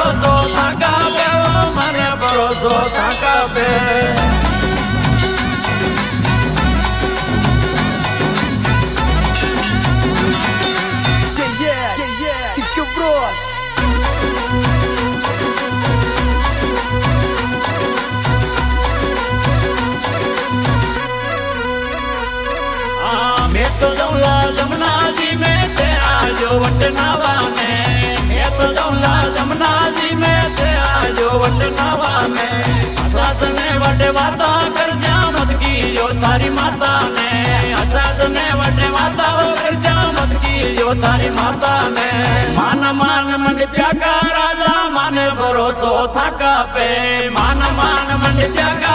भरोसो थाका पे मने भरोसो थाका पे मैं तो जाऊंगा जमुना जी में तेरा जो वटनावा में मैं तो जाऊंगा जमुना जी में तेरा जो वटनावा में सास ने वटे वाता कर श्यामत की जो तारी माता ने सास ने वटे वाता कर श्यामत की जो तारी माता ने मान मान मंड प्याका राजा माने भरोसो थाका पे मान मान मंड प्याका